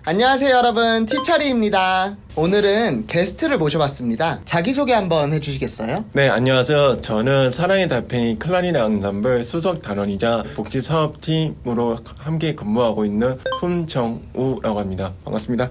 안녕하세요 여러분, 티처리입니다. 오늘은 게스트를 모셔봤습니다. 자기소개 한번 해주시겠어요? 네, 안녕하세요. 저는 사랑의 달팽이 클라리넷 앙상블 수석 단원이자 복지사업팀으로 함께 근무하고 있는 손정우라고 합니다. 반갑습니다.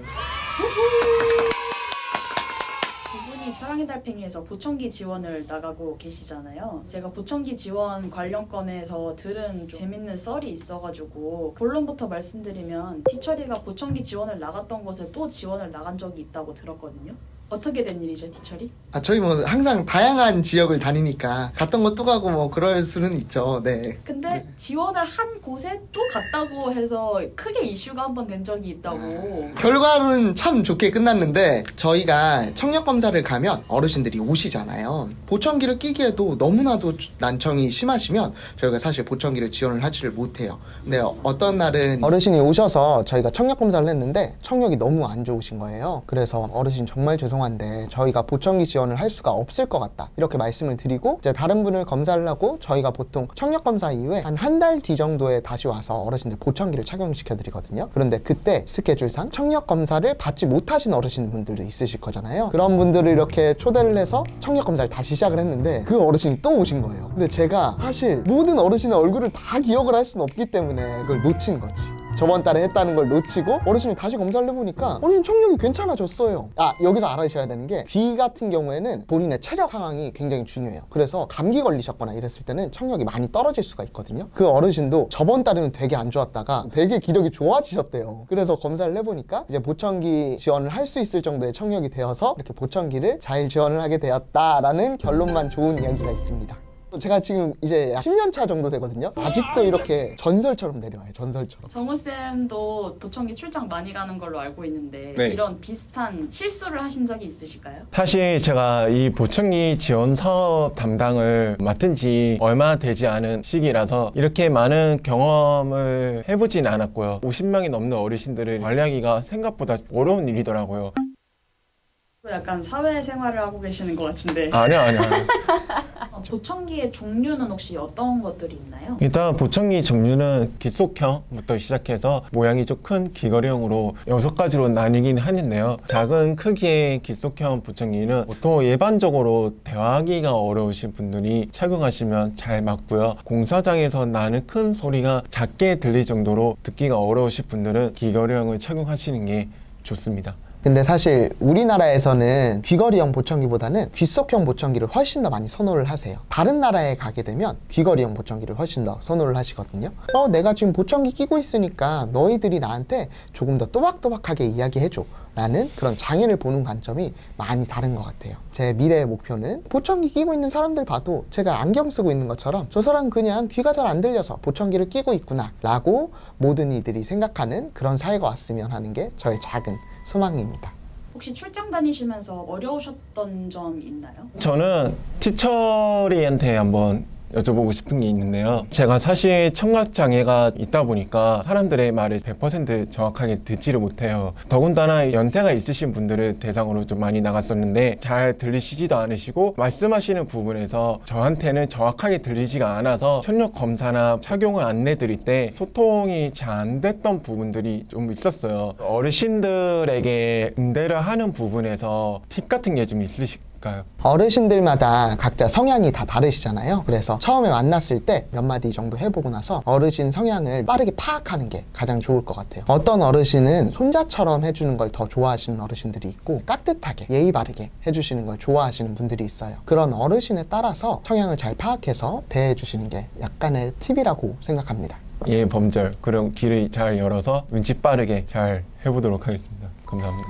사랑의 달팽이에서 보청기 지원을 나가고 계시잖아요. 제가 보청기 지원 관련 건에서 들은 재밌는 썰이 있어가지고 본론부터 말씀드리면 티처리가 보청기 지원을 나갔던 곳에 또 지원을 나간 적이 있다고 들었거든요. 어떻게 된 일이죠, 티처리? 저희 뭐 항상 다양한 지역을 다니니까 갔던 거 또 가고 뭐 그럴 수는 있죠. 네. 근데 지원을 한 곳에 또 갔다고 해서 크게 이슈가 한 번 된 적이 있다고. 결과는 참 좋게 끝났는데 저희가 청력검사를 가면 어르신들이 오시잖아요. 보청기를 끼기에도 너무나도 난청이 심하시면 저희가 사실 보청기를 지원을 하지를 못해요. 근데 어떤 날은 어르신이 오셔서 저희가 청력검사를 했는데 청력이 너무 안 좋으신 거예요. 그래서 어르신 정말 죄송한데 저희가 보청기 지원을 할 수가 없을 것 같다 이렇게 말씀을 드리고 이제 다른 분을 검사를 하고 저희가 보통 청력검사 이후에 한 달 뒤 정도에 다시 와서 어르신들 보청기를 착용시켜 드리거든요. 그런데 그때 스케줄상 청력검사를 받지 못하신 어르신분들도 있으실 거잖아요. 그런 분들을 이렇게 초대를 해서 청력검사를 다시 시작을 했는데 그 어르신이 또 오신 거예요. 근데 제가 사실 모든 어르신의 얼굴을 다 기억을 할 수는 없기 때문에 그걸 놓친 거지. 저번 달에 했다는 걸 놓치고 어르신이 다시 검사를 해보니까 어르신 청력이 괜찮아졌어요. 여기서 알아주셔야 되는 게 귀 같은 경우에는 본인의 체력 상황이 굉장히 중요해요. 그래서 감기 걸리셨거나 이랬을 때는 청력이 많이 떨어질 수가 있거든요. 그 어르신도 저번 달에는 되게 안 좋았다가 되게 기력이 좋아지셨대요. 그래서 검사를 해보니까 이제 보청기 지원을 할 수 있을 정도의 청력이 되어서 이렇게 보청기를 잘 지원을 하게 되었다라는 결론만 좋은 이야기가 있습니다. 제가 지금 이제 약 10년 차 정도 되거든요. 아직도 이렇게 전설처럼 내려와요. 전설처럼. 정우쌤도 보청기 출장 많이 가는 걸로 알고 있는데 네. 이런 비슷한 실수를 하신 적이 있으실까요? 사실 제가 이 보청기 지원 사업 담당을 맡은 지 얼마 되지 않은 시기라서 이렇게 많은 경험을 해보진 않았고요. 50명이 넘는 어르신들을 관리하기가 생각보다 어려운 일이더라고요. 약간 사회생활을 하고 계시는 것 같은데. 아니요. 보청기의 종류는 혹시 어떤 것들이 있나요? 일단 보청기 종류는 기속형부터 시작해서 모양이 좀 큰 귀걸이형으로 6가지로 나뉘긴 하는데요. 작은 크기의 기속형 보청기는 보통 일반적으로 대화하기가 어려우신 분들이 착용하시면 잘 맞고요. 공사장에서 나는 큰 소리가 작게 들릴 정도로 듣기가 어려우신 분들은 귀걸이형을 착용하시는 게 좋습니다. 근데 사실 우리나라에서는 귀걸이형 보청기보다는 귓속형 보청기를 훨씬 더 많이 선호를 하세요. 다른 나라에 가게 되면 귀걸이형 보청기를 훨씬 더 선호를 하시거든요. 내가 지금 보청기 끼고 있으니까 너희들이 나한테 조금 더 또박또박하게 이야기해줘 라는 그런 장애를 보는 관점이 많이 다른 것 같아요. 제 미래의 목표는 보청기 끼고 있는 사람들 봐도 제가 안경 쓰고 있는 것처럼 저 사람 그냥 귀가 잘 안 들려서 보청기를 끼고 있구나 라고 모든 이들이 생각하는 그런 사회가 왔으면 하는 게 저의 작은 소망입니다. 혹시 출장 다니시면서 어려우셨던 점 있나요? 저는 티처리한테 한번 여쭤보고 싶은 게 있는데요. 제가 사실 청각장애가 있다 보니까 사람들의 말을 100% 정확하게 듣지를 못해요. 더군다나 연세가 있으신 분들을 대상으로 좀 많이 나갔었는데 잘 들리시지도 않으시고 말씀하시는 부분에서 저한테는 정확하게 들리지가 않아서 청력 검사나 착용을 안내 드릴 때 소통이 잘 안 됐던 부분들이 좀 있었어요. 어르신들에게 응대를 하는 부분에서 팁 같은 게 좀 있으실까요? 어르신들마다 각자 성향이 다 다르시잖아요. 그래서 처음에 만났을 때 몇 마디 정도 해보고 나서 어르신 성향을 빠르게 파악하는 게 가장 좋을 것 같아요. 어떤 어르신은 손자처럼 해주는 걸 더 좋아하시는 어르신들이 있고 깍듯하게 예의 바르게 해주시는 걸 좋아하시는 분들이 있어요. 그런 어르신에 따라서 성향을 잘 파악해서 대해주시는 게 약간의 팁이라고 생각합니다. 예, 범절. 그럼 길을 잘 열어서 눈치 빠르게 잘 해보도록 하겠습니다. 감사합니다.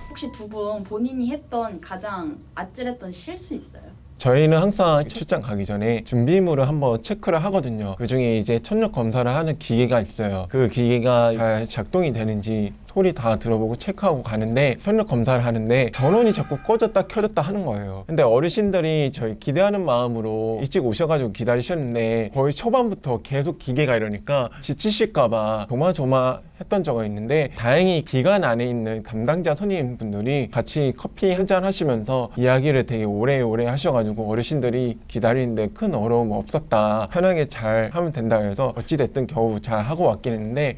혹시 두 분 본인이 했던 가장 아찔했던 실수 있어요? 저희는 항상 출장 가기 전에 준비물을 한번 체크를 하거든요. 그중에 이제 청력 검사를 하는 기계가 있어요. 그 기계가 잘 작동이 되는지 소리 다 들어보고 체크하고 가는데 청력 검사를 하는데 전원이 자꾸 꺼졌다 켜졌다 하는 거예요. 근데 어르신들이 저희 기대하는 마음으로 일찍 오셔가지고 기다리셨는데 거의 초반부터 계속 기계가 이러니까 지치실까봐 조마조마했던 적이 있는데 다행히 기관 안에 있는 담당자 손님분들이 같이 커피 한잔 하시면서 이야기를 되게 오래오래 하셔가지고 어르신들이 기다리는데 큰 어려움 없었다, 편하게 잘 하면 된다 해서 어찌됐든 겨우 잘 하고 왔긴 했는데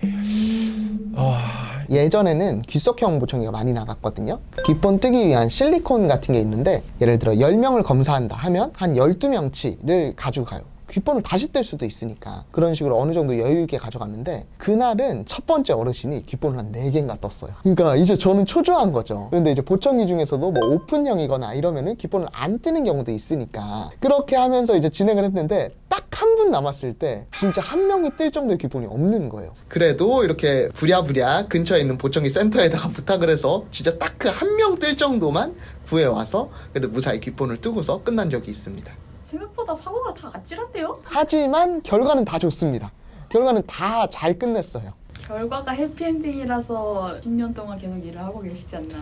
예전에는 귓속형 보청기가 많이 나갔거든요. 귓본 뜨기 위한 실리콘 같은 게 있는데 예를 들어 10명을 검사한다 하면 한 12명치를 가져가요. 귓본을 다시 뗄 수도 있으니까 그런 식으로 어느 정도 여유 있게 가져갔는데 그날은 첫 번째 어르신이 귓본을 한 4개인가 떴어요. 그러니까 이제 저는 초조한 거죠. 그런데 이제 보청기 중에서도 뭐 오픈형이거나 이러면은 귓본을 안 뜨는 경우도 있으니까 그렇게 하면서 이제 진행을 했는데 딱 한 분 남았을 때 진짜 한 명이 뜰 정도의 귓본이 없는 거예요. 그래도 이렇게 부랴부랴 근처에 있는 보청기 센터에다가 부탁을 해서 진짜 딱 그 한 명 뜰 정도만 구해와서 그래도 무사히 귓본을 뜨고서 끝난 적이 있습니다. 생각보다 사고가 다 아찔한데요? 하지만 결과는 다 좋습니다. 결과는 다 잘 끝냈어요. 결과가 해피엔딩이라서 10년 동안 계속 일을 하고 계시지 않나.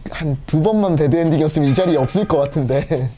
한 2번만 배드엔딩이었으면 이 자리에 없을 것 같은데.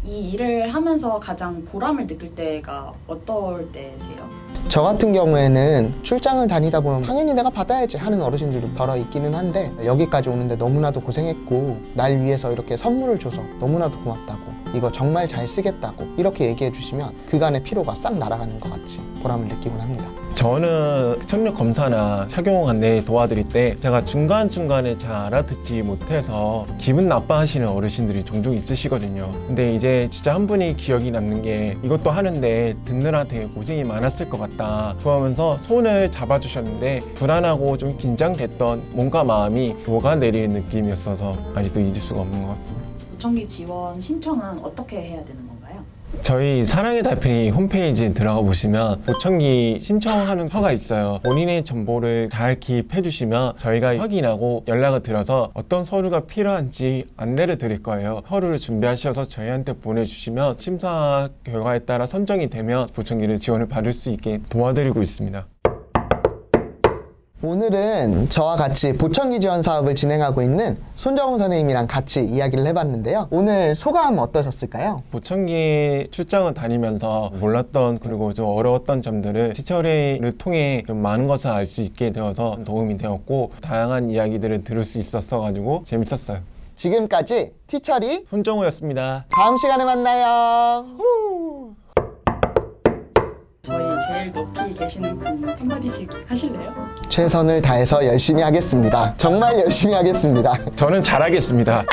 이 일을 하면서 가장 보람을 느낄 때가 어떨 때세요? 저 같은 경우에는 출장을 다니다 보면 당연히 내가 받아야지 하는 어르신들도 덜어 있기는 한데 여기까지 오는데 너무나도 고생했고 날 위해서 이렇게 선물을 줘서 너무나도 고맙다고 이거 정말 잘 쓰겠다고 이렇게 얘기해 주시면 그간의 피로가 싹 날아가는 것 같이 보람을 느끼곤 합니다. 저는 청력 검사나 착용 안내 도와드릴 때 제가 중간중간에 잘 알아듣지 못해서 기분 나빠하시는 어르신들이 종종 있으시거든요. 근데 이제 진짜 한 분이 기억이 남는 게 이것도 하는데 듣느라 되게 고생이 많았을 것 같다 하면서 손을 잡아주셨는데 불안하고 좀 긴장됐던 몸과 마음이 녹아내리는 느낌이었어서 아직도 잊을 수가 없는 것 같습니다. 보청기 지원 신청은 어떻게 해야 되는 건가요? 저희 사랑의 달팽이 홈페이지에 들어가 보시면 보청기 신청하는 허가 있어요. 본인의 정보를 잘 기입해 주시면 저희가 확인하고 연락을 드려서 어떤 서류가 필요한지 안내를 드릴 거예요. 서류를 준비하셔서 저희한테 보내주시면 심사 결과에 따라 선정이 되면 보청기를 지원을 받을 수 있게 도와드리고 있습니다. 오늘은 저와 같이 보청기 지원 사업을 진행하고 있는 손정웅 선생님이랑 같이 이야기를 해봤는데요. 오늘 소감 어떠셨을까요? 보청기 출장을 다니면서 몰랐던 그리고 좀 어려웠던 점들을 티처리를 통해 좀 많은 것을 알 수 있게 되어서 도움이 되었고 다양한 이야기들을 들을 수 있었어 가지고 재밌었어요. 지금까지 티처리 손정우였습니다. 다음 시간에 만나요. 저희 제일 높이 계시는 분 한마디씩 하실래요? 최선을 다해서 열심히 하겠습니다. 정말 열심히 하겠습니다. 저는 잘하겠습니다.